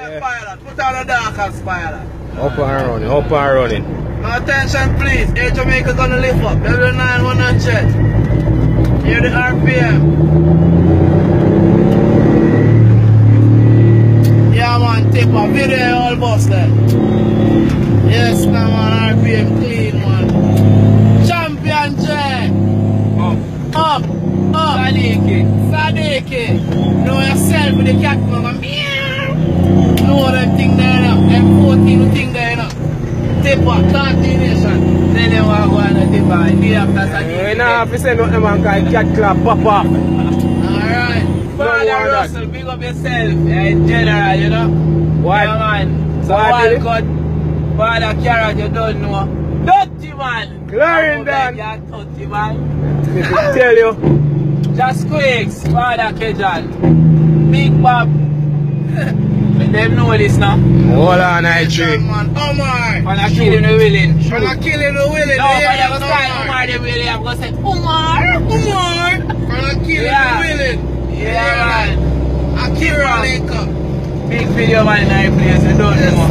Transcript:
Yeah. Pilot, put on the darkest pilot. Up and running, up and running. Attention please, Air Jamaica gonna lift up. W9100. Hear the RPM. Yeah man, tip a video all busted. Yes man, RPM clean man. Champion J. Up. Sadiki. Know yourself with the cat man. Know them thing there now. Them 14 thing there now. Tipper, continuation. Then they want to go on a tipper. Day after Sadiki. We don't have to send out them and call cat clap pop off. Alright. Father Russell, big up yourself in general, you know. What? Yeah man. So What? cut. Father Carrot, you don't know. Dirty man. Clarendon. Dirty man. Let me tell you. Just Quakes, Father Kejan, Big Bob. Them know this now. Hold on, I tree. Omar. Wanna kill him the willing. Wanna kill him the willing. No, but I'm gonna say Omar the willing. I'm gonna say Omar. Wanna kill him the willing. Yeah, man. Akira. Big video man in our place. You don't know.